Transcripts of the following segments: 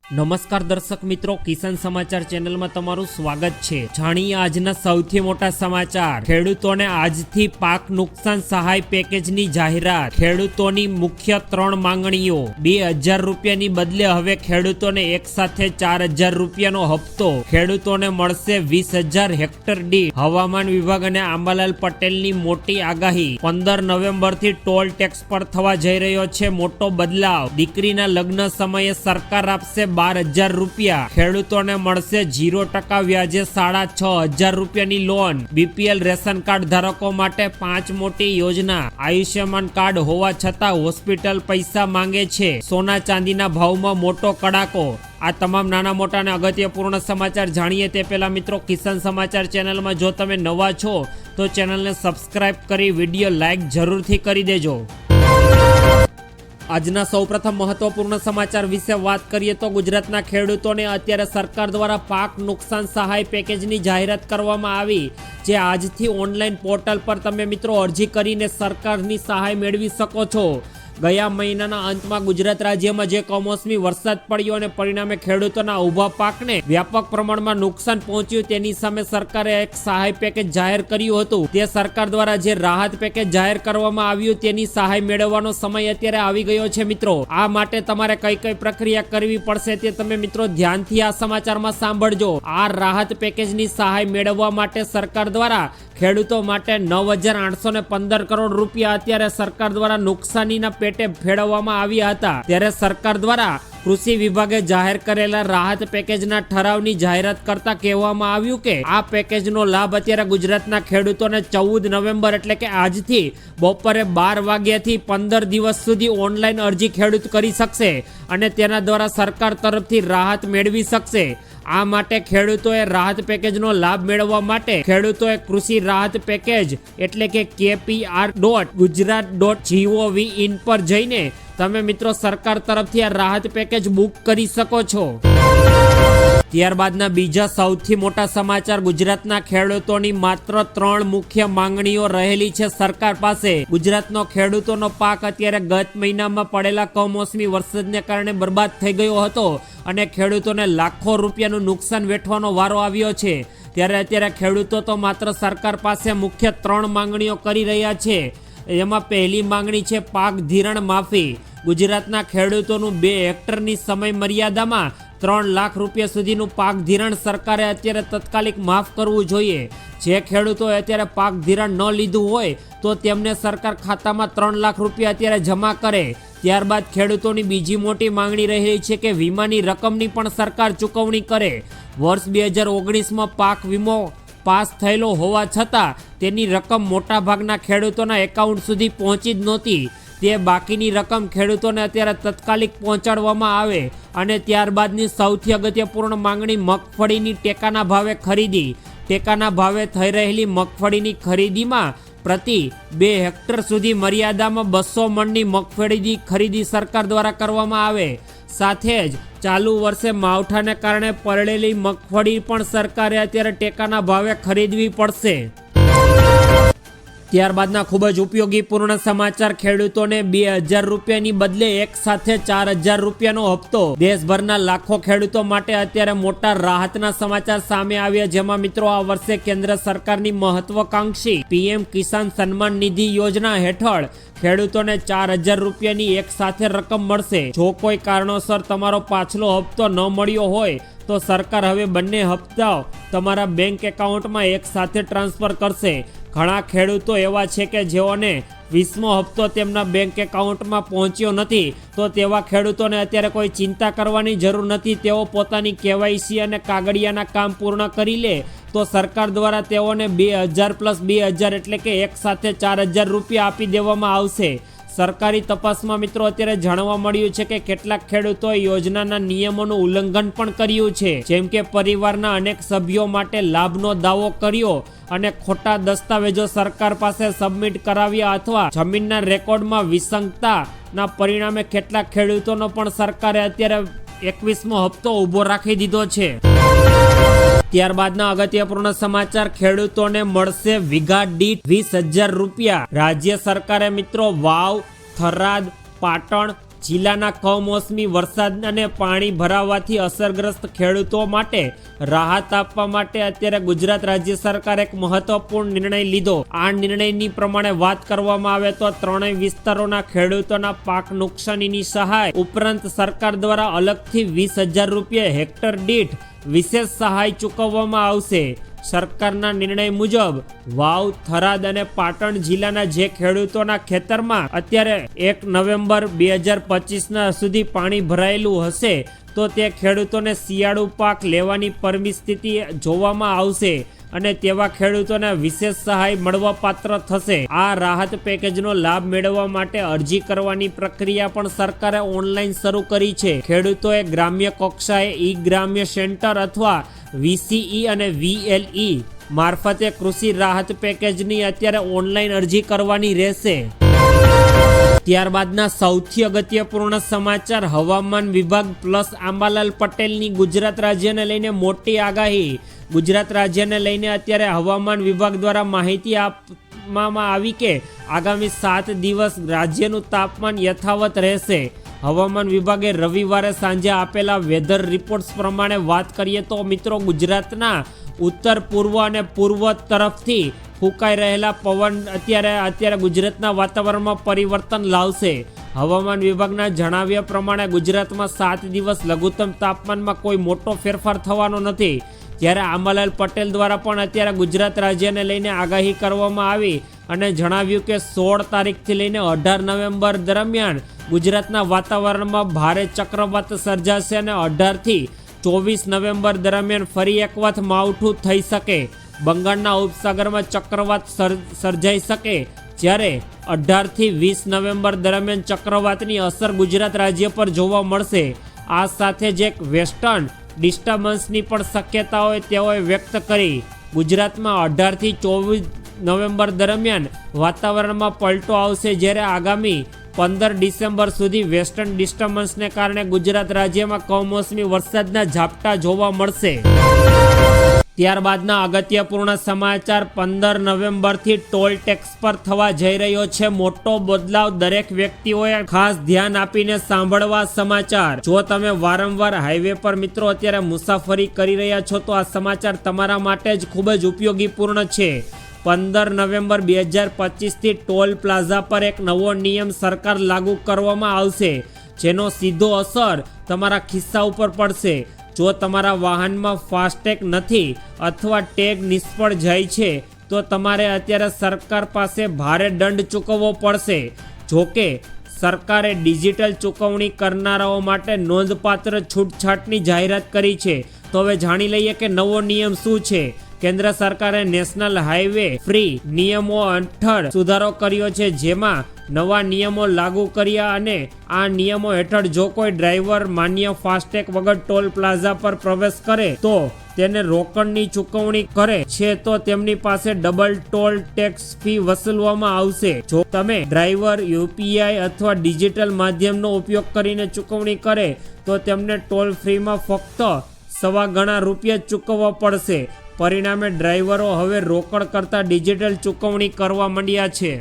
નમસ્કાર દર્શક મિત્રો, કિસાન સમાચાર ચેનલમાં તમારું સ્વાગત છે। જાણીએ આજના સૌથી મોટા સમાચાર। ખેડૂતોને આજથી પાક નુકસાન સહાય પેકેજની જાહેરાત। ખેડૂતોની મુખ્ય 3 માંગણીઓ। 2000 રૂપિયાની બદલે હવે ખેડૂતોને એક સાથે 4000 રૂપિયાનો હપ્તો। ખેડૂતોને મળશે 20000 હેક્ટર દીઠ। હવામાન વિભાગ અને આંબાલાલ પટેલની મોટી આગાહી। 15 નવેમ્બરથી ટોલ ટેક્સ પર થવા જઈ રહ્યો છે મોટો બદલાવ। દીકરીના લગ્ન સમયે સરકાર આપશે 12000 રૂપિયા। ખેડૂતોને મળશે 0% વ્યાજે 6500 રૂપિયાની લોન। બીપીએલ રેશન કાર્ડ ધારકો માટે 5 મોટી યોજના। આયુષ્યમાન કાર્ડ હોવા છતાં હોસ્પિટલ પૈસા માંગે છે। સોના ચાંદીના ભાવમાં મોટો કડાકો। આ તમામ નાના મોટા અને અગત્યપૂર્ણ સમાચાર જાણીએ તે પહેલા મિત્રો, કિસાન સમાચાર ચેનલમાં જો તમે નવા છો તો ચેનલને સબસ્ક્રાઇબ કરી વિડીયો લાઈક જરૂરથી કરી દેજો। આજના સૌપ્રથમ મહત્વપૂર્ણ સમાચાર વિશે વાત કરીએ તો ગુજરાતના ખેડૂતોને અત્યારે સરકાર દ્વારા પાક નુકસાન સહાય પેકેજની જાહેરાત કરવામાં આવી, જે આજથી ઓનલાઈન પોર્ટલ પર તમે મિત્રો અરજી કરીને સરકારની સહાય મેળવી શકો છો। ગયા મહિનાના અંતમાં ગુજરાત રાજ્યમાં જે કમોસમી વરસાદ પડ્યો અને પરિણામે ખેડૂતોના ઊભા પાકને વ્યાપક પ્રમાણમાં નુકસાન પહોંચ્યું, તેની સામે સરકારે એક સહાય પેકેજ જાહેર કર્યું હતું। તે સરકાર દ્વારા જે રાહત પેકેજ જાહેર કરવામાં આવ્યું તેની સહાય મેળવવાનો સમય અત્યારે આવી ગયો છે મિત્રો। આ માટે તમારે કઈ પ્રક્રિયા કરવી પડશે તે તમે મિત્રો ધ્યાનથી આ સમાચારમાં સાંભળજો। આ રાહત પેકેજની સહાય મેળવવા માટે સરકાર દ્વારા ખેડૂતો માટે 9815 કરોડ રૂપિયા અત્યારે સરકાર દ્વારા નુકસાનીના પેટે ફેરવવામાં આવ્યા હતા। ત્યારે સરકાર દ્વારા કૃષિ વિભાગે જાહેર કરેલા રાહત પેકેજના ઠરાવની જાહેરાત કરતા કહેવામાં આવ્યું કે આ પેકેજનો લાભ અત્યારે ગુજરાતના ખેડૂતોને 14 નવેમ્બર એટલે કે આજથી બપોરે 12 વાગ્યાથી 15 દિવસ સુધી ઓનલાઈન અરજી ખેડૂત કરી શકશે અને તેના દ્વારા સરકાર તરફથી રાહત મેળવી શકશે। આ માટે ખેડૂતોએ રાહત પેકેજનો લાભ મેળવવા માટે ખેડૂતોએ કૃષિ રાહત પેકેજ એટલે કે kpr.gujarat.gov.in પર જઈને તમે મિત્રો સરકાર તરફથી આ રાહત પેકેજ બુક કરી શકો છો। ત્યારબાદના બીજા સૌથી મોટા સમાચાર। ગુજરાતના ખેડૂતોની માત્ર 3 મુખ્ય માંગણીઓ રહેલી છે સરકાર પાસે। ગુજરાતનો ખેડૂતોનો પાક અત્યારે ગત મહિનામાં પડેલા કમોસમી વરસાદને કારણે બરબાદ થઈ ગયો હતો અને ખેડૂતોને લાખો રૂપિયાનું નુકસાન વેઠવાનો વારો આવ્યો છે। ત્યારે અત્યારે ખેડૂતો તો માત્ર સરકાર પાસે મુખ્ય 3 માંગણીઓ કરી રહ્યા છે। એમાં પહેલી માંગણી છે પાક ધિરાણ માફી। ગુજરાતના ખેડૂતોનું 2 હેક્ટરની સમય મર્યાદામાં 3 લાખ રૂપિયા સુધીનું પાક ધિરાણ સરકારે અત્યારે તાત્કાલિક માફ કરવું જોઈએ। જે ખેડૂતોએ અત્યારે પાક ધિરાણ ન લીધું હોય તો તેમને સરકાર ખાતામાં 3 લાખ રૂપિયા અત્યારે જમા કરે। ત્યારબાદ ખેડૂતોની બીજી મોટી માંગણી રહેલી છે કે વીમાની રકમની પણ સરકાર ચૂકવણી કરે। વર્ષ 2019માં પાક વીમો પાસ થયેલો હોવા છતાં તેની રકમ મોટાભાગના ખેડૂતોના એકાઉન્ટ સુધી પહોંચી જ નહોતી। તે બાકીની રકમ ખેડૂતોને અત્યારે તાત્કાલિક પહોંચાડવામાં આવે। અને ત્યારબાદની સૌથી અગત્યપૂર્ણ માંગણી મગફળીની ટેકાના ભાવે ખરીદી। ટેકાના ભાવે થઈ રહેલી મગફળીની ખરીદીમાં પ્રતિ 2 હેક્ટર સુધી મર્યાદામાં 200 મણની મગફળીની ખરીદી સરકાર દ્વારા કરવામાં આવે। સાથે જ ચાલુ વર્ષે માવઠાને કારણે પડેલી મગફળી પણ સરકારે અત્યારે ટેકાના ભાવે ખરીદવી પડશે। ત્યારબાદના ખૂબ જ ઉપયોગી પૂર્ણ સમાચાર। ખેડૂતોને 2000 રૂપિયાની બદલે એક સાથે 4000 રૂપિયાનો હપ્તો। દેશભરના લાખો ખેડૂતો માટે અત્યારે મોટા રાહતના સમાચાર સામે આવ્યા, જેમાં મિત્રો આ વર્ષે કેન્દ્ર સરકારની મહત્વકાંક્ષી પીએમ કિસાન સન્માન નિધિ યોજના હેઠળ ખેડૂતોને 4000 રૂપિયાની એક સાથે રકમ મળશે। જો કોઈ કારણોસર તમારો પાછલો હપ્તો ન મળ્યો હોય તો સરકાર હવે બંને હપ્તાઓ તમારા બેંક એકાઉન્ટમાં એક સાથે ટ્રાન્સફર કરશે। ઘણા ખેડૂતો એવા છે કે જેઓને 20મો હપ્તો તેમના બેંક એકાઉન્ટમાં પહોંચ્યો નથી, તો તેવા ખેડૂતોને અત્યારે કોઈ ચિંતા કરવાની જરૂર નથી। તેઓ પોતાની કેવાયસી અને કાગળિયાના કામ પૂર્ણ કરી લે તો સરકાર દ્વારા તેઓને 2000 + 2000 એટલે કે એક સાથે 4000 રૂપિયા આપી દેવામાં આવશે। સરકારી તપાસમાં મિત્રો અત્યારે જાણવા મળ્યું છે કે કેટલાક ખેડૂતોએ યોજનાના નિયમોનું ઉલ્લંઘન પણ કર્યું છે, જેમ કે પરિવારના અનેક સભ્યો માટે લાભનો દાવો કર્યો અને ખોટા દસ્તાવેજો સરકાર પાસે સબમિટ કરાવ્યા અથવા જમીનના રેકોર્ડમાં વિસંગતતાના પરિણામે કેટલાક ખેડૂતોનો પણ સરકારે અત્યારે 21મો હપ્તો ઊભો રાખી દીધો છે। ત્યારબાદના અગત્યપૂર્ણ સમાચાર। ખેડૂતોને મળશે વીઘા દીઠ 20000 રૂપિયા। રાજ્ય સરકારે મિત્રો વાવ, થરાદ, પાટણ, જિલ્લાના કમોસમી વરસાદ અને પાણી ભરાવાથી અસરગ્રસ્ત ખેડૂતો માટે રાહત આપવા માટે અત્યારે ગુજરાત રાજ્ય સરકારે એક મહત્વપૂર્ણ નિર્ણય લીધો. આ નિર્ણયની પ્રમાણે વાત કરવામાં આવે તો ત્રણેય વિસ્તારોના ખેડૂતોના પાક નુકસાનીની સહાય ઉપરાંત સરકાર દ્વારા અલગથી 20,000 રૂપિયા હેક્ટર દીઠ વિશેષ સહાય ચૂકવવામાં આવશે. સરકારના નિર્ણય મુજબ વાવ, થરાદ અને પાટણ જિલ્લાના જે ખેડૂતોના ખેતરમાં અત્યારે 1 નવેમ્બર 2025 સુધી પાણી ભરાયેલું હશે તો તે ખેડૂતોને શિયાળુ પાક લેવાની પરિસ્થિતિ જોવામાં આવશે અને તેવા ખેડૂતોને વિશેષ સહાય મળવાપાત્ર થશે. આ રાહત પેકેજનો લાભ મેળવવા માટે અરજી કરવાની પ્રક્રિયા પણ સરકારે ઓનલાઈન શરૂ કરી છે. ખેડૂતોએ ગ્રામ્ય કક્ષાએ ઈ ગ્રામ્ય સેન્ટર અથવા VCE અને VLE મારફતે કૃષિ રાહત પેકેજની અત્યારે ઓનલાઈન અરજી કરવાની રહેશે. ત્યારબાદના સૌથી અગત્યપૂર્ણ સમાચાર, હવામાન વિભાગ પ્લસ આંબાલાલ પટેલની ગુજરાત રાજ્યને લઈને મોટી આગાહી. ગુજરાત રાજ્યને લઈને અત્યારે હવામાન વિભાગ દ્વારા માહિતી આપવામાં આવી કે આગામી 7 દિવસ રાજ્યનું તાપમાન યથાવત રહેશે. હવામાન વિભાગે રવિવારે સાંજે આપેલા વેધર રિપોર્ટ્સ પ્રમાણે વાત કરીએ તો મિત્રો, ગુજરાતના ઉત્તર પૂર્વ અને પૂર્વ તરફથી ફૂંકાઈ રહેલા પવન અત્યારે ગુજરાતના વાતાવરણમાં પરિવર્તન લાવશે. હવામાન વિભાગના જણાવ્યા પ્રમાણે ગુજરાતમાં 7 દિવસ લઘુત્તમ તાપમાનમાં કોઈ મોટો ફેરફાર થવાનો નથી. જ્યારે આંબાલાલ પટેલ દ્વારા પણ અત્યારે ગુજરાત રાજ્યને લઈને આગાહી કરવામાં આવી અને જણાવ્યું કે 16 તારીખથી લઈને 18 નવેમ્બર દરમિયાન ગુજરાતના વાતાવરણમાં ભારે ચક્રવાત સર્જાશે અને 18 થી 24 નવેમ્બર દરમિયાન ફરી એક વખત માવઠું થઈ શકે. બંગાળના ઉપસાગરમાં ચક્રવાત સર્જાઈ શકે. જ્યારે 18 થી 20 નવેમ્બર દરમિયાન ચક્રવાતની અસર ગુજરાત રાજ્ય પર જોવા મળશે. આ સાથે જ એક વેસ્ટર્ન ડિસ્ટર્બન્સની પણ શક્યતાઓ તેઓએ વ્યક્ત કરી. ગુજરાતમાં 18 થી 24 નવેમ્બર દરમિયાન વાતાવરણમાં પલટો આવશે. જ્યારે આગામી 15 ડિસેમ્બર સુધી વેસ્ટર્ન ડિસ્ટર્બન્સને કારણે ગુજરાત રાજ્યમાં કમોસમી વરસાદના ઝાપટા જોવા મળશે. ત્યારબાદના અગત્યપૂર્ણ સમાચાર, 15 નવેમ્બરથી ટોલ ટેક્સ પર થવા જઈ રહ્યો છે મોટો બદલાવ. દરેક વ્યક્તિઓએ ખાસ ધ્યાન આપીને સાંભળવા સમાચાર. જો તમે વારંવાર હાઈવે પર મિત્રો અત્યારે મુસાફરી કરી રહ્યા છો તો આ સમાચાર તમારા માટે જ ખૂબ જ ઉપયોગીપૂર્ણ છે. 15 નવેમ્બર 2025 થી ટોલ પ્લાઝા પર એક નવો નિયમ સરકાર લાગુ કરવામાં આવશે, જેનો સીધો અસર તમારા ખિસ્સા ઉપર પડશે. જો તમારા વાહનમાં ફાસ્ટેગ નથી અથવા ટેગ નિષ્ફળ જાય છે તો તમારે અત્યારે સરકાર પાસે ભારે દંડ ચૂકવવો પડશે. જોકે સરકારે ડિજિટલ ચૂકવણી કરનારાઓ માટે નોંધપાત્ર છૂટછાટની જાહેરાત કરી છે. તો હવે જાણી લઈએ કે નવો નિયમ શું છે. કેન્દ્ર સરકારે નેશનલ હાઈવે ફ્રી નિયમો હેઠળ સુધારો કર્યો છે, જેમાં નવા નિયમો લાગુ કર્યા અને આ નિયમો હેઠળ જો કોઈ ડ્રાઈવર માન્ય ફાસ્ટેગ વગર ટોલ પ્લાઝા પર પ્રવેશ કરે તો તેને રોકડની ચૂકવણી કરે છે તો તેમની પાસે ડબલ ટોલ ટેક્સ ફી વસૂલવામાં આવશે. જો તમે ડ્રાઈવર UPI અથવા ડિજિટલ માધ્યમનો ઉપયોગ કરીને ચૂકવણી કરે તો તેમને ટોલ ફ્રીમાં ફક્ત 1.25 ગણા રૂપિયા ચૂકવવા પડશે. પરિણામે ડ્રાઈવરો હવે રોકડ કરતા ડિજિટલ ચૂકવણી કરવા માંડ્યા છે.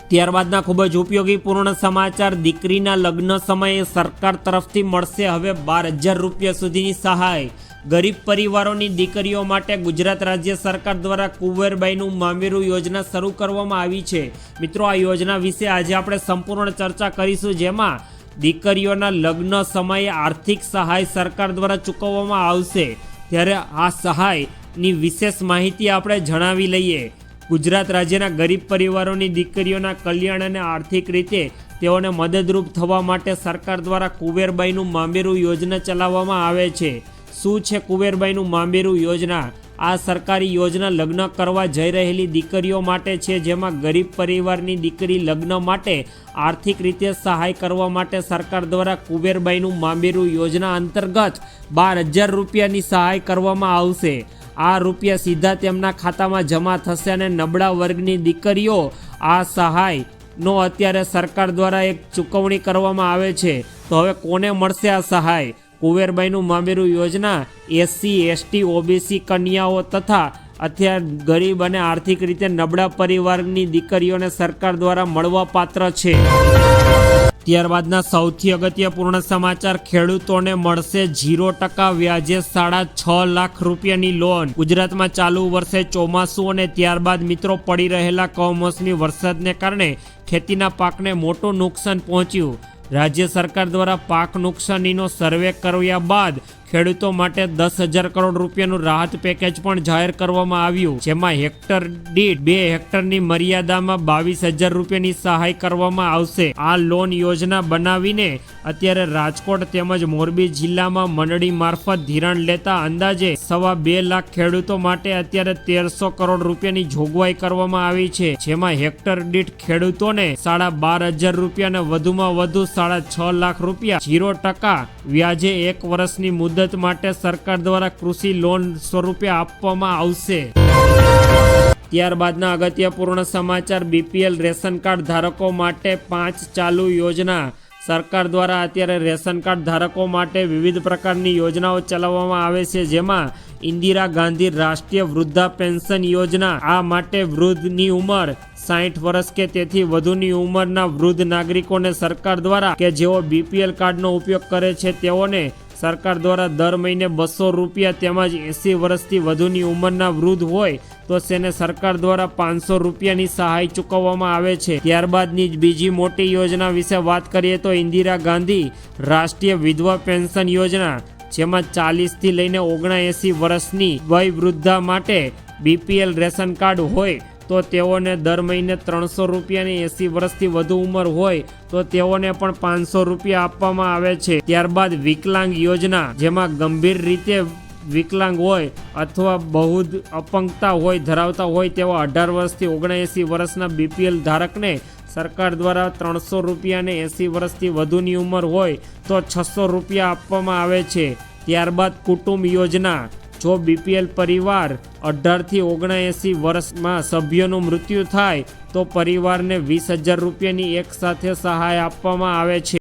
ત્યારબાદના ખૂબ જ ઉપયોગીપૂર્ણ સમાચાર, દીકરીના લગ્ન સમયે સરકાર તરફથી મળશે હવે 12,000 રૂપિયા સુધીની સહાય. ગરીબ પરિવારોની દીકરીઓ માટે ગુજરાત રાજ્ય સરકાર દ્વારા કુંવરબાઈનું મામેરું યોજના શરૂ કરવામાં આવી છે. મિત્રો, આ યોજના વિશે આજે આપણે સંપૂર્ણ ચર્ચા કરીશું, જેમાં દીકરીઓના લગ્ન સમયે આર્થિક સહાય સરકાર દ્વારા ચૂકવવામાં આવશે. ત્યારે આ સહાયની વિશેષ માહિતી આપણે જણાવી લઈએ. ગુજરાત રાજ્યના ગરીબ પરિવારોની દીકરીઓના કલ્યાણ અને આર્થિક રીતે તેઓને મદદરૂપ થવા માટે સરકાર દ્વારા કુંવરબાઈનું મામેરું યોજના ચલાવવામાં આવે છે. શું છે કુંવરબાઈનું મામેરું યોજના? આ સરકારી યોજના લગ્ન કરવા જઈ રહેલી દીકરીઓ માટે છે, જેમાં ગરીબ પરિવારની દીકરી લગ્ન માટે આર્થિક રીતે સહાય કરવા માટે સરકાર દ્વારા કુંવરબાઈનું મામેરું યોજના અંતર્ગત 12,000 રૂપિયાની સહાય કરવામાં આવશે. આ રૂપિયા સીધા તેમના ખાતામાં જમા થશે અને નબળા વર્ગની દીકરીઓ આ સહાયનો અત્યારે સરકાર દ્વારા એક ચૂકવણી કરવામાં આવે છે. તો હવે કોને મળશે આ સહાય? કુંવરબાઈનું મામેરું યોજના SC, ST, OBC કન્યાઓ તથા અત્યારે ગરીબ અને આર્થિક રીતે નબળા પરિવારની દીકરીઓને સરકાર દ્વારા મળવા પાત્ર છે. ત્યારબાદના સૌથી અગત્યપૂર્ણ સમાચાર, ખેડૂતોને મળશે 0% વ્યાજે 6.5 લાખ રૂપિયાની લોન. ગુજરાતમાં ચાલુ વર્ષે ચોમાસું અને ત્યારબાદ મિત્રો પડી રહેલા કમોસમી વરસાદને કારણે ખેતીના પાકને મોટું નુકસાન પહોંચ્યું. રાજ્ય સરકાર દ્વારા પાક નુકસાનીનો સર્વે કર્યા બાદ ખેડૂતો માટે 10,000 કરોડ રૂપિયાનું રાહત પેકેજ પણ જાહેર કરવામાં આવ્યું, જેમાં હેક્ટર દીઠ 2 હેક્ટરની મર્યાદામાં 22,000 રૂપિયાની સહાય કરવામાં આવશે. આ લોન યોજના બનાવીને અત્યારે રાજકોટ તેમજ મોરબી જિલ્લામાં મંડળી મારફત ધિરાણ લેતા અંદાજે 2.25 લાખ ખેડૂતો માટે અત્યારે 1,300 કરોડ રૂપિયાની જોગવાઈ કરવામાં આવી છે, જેમાં હેક્ટર દીઠ ખેડૂતોને 12,500 રૂપિયા અને વધુમાં વધુ 6.5 લાખ રૂપિયા 0% વ્યાજે 1 વર્ષની મુદત માટે સરકાર દ્વારા કૃષિ લોન સ્વરૂપે આપવામાં આવશે. ત્યારબાદના અગત્યપૂર્ણ સમાચાર, બીપીએલ રેશન કાર્ડ ધારકો માટે 5 ચાલુ યોજના. સરકાર દ્વારા અત્યારે રેશન કાર્ડ ધારકો માટે વિવિધ પ્રકારની યોજનાઓ ચલાવવામાં આવે છે, જેમાં ઇન્દિરા ગાંધી રાષ્ટ્રીય વૃદ્ધા પેન્શન યોજના. આ માટે વૃદ્ધની ઉંમર 60 વર્ષ કે તેથી વધુની ઉંમરના વૃદ્ધ નાગરિકોને સરકાર દ્વારા કે જેઓ બીપીએલ કાર્ડનો ઉપયોગ કરે છે તેઓને સરકાર દ્વારા દર મહિને 200 રૂપિયા તેમજ 80 વર્ષથી વધુની ઉંમરના વૃદ્ધ હોય તો તેને સરકાર દ્વારા 500 રૂપિયાની સહાય ચૂકવવામાં આવે છે. ત્યારબાદની જ બીજી મોટી યોજના વિશે વાત કરીએ તો ઇન્દિરા ગાંધી રાષ્ટ્રીય વિધવા પેન્શન યોજના, જેમાં 40 થી લઈને 79 વર્ષની વય વૃદ્ધા માટે બીપીએલ રેશન કાર્ડ હોય તો તેઓને દર મહિને 300 રૂપિયાની, 80 વર્ષથી વધુ ઉંમર હોય તો તેઓને પણ 500 રૂપિયા આપવામાં આવે છે. ત્યારબાદ વિકલાંગ યોજના, જેમાં ગંભીર રીતે વિકલાંગ હોય અથવા બહુ અપંગતા હોય ધરાવતા હોય તેવા 18 વર્ષથી 79 વર્ષના બીપીએલ ધારકને સરકાર દ્વારા 300 રૂપિયા અને 80 વર્ષથી વધુની ઉંમર હોય તો 600 રૂપિયા આપવામાં આવે છે. ત્યારબાદ કુટુંબ યોજના, જો બીપીએલ પરિવાર 18 થી 79 વર્ષમાં સભ્યોનું મૃત્યુ થાય તો પરિવારને 20,000 રૂપિયાની એક સાથે સહાય આપવામાં આવે છે.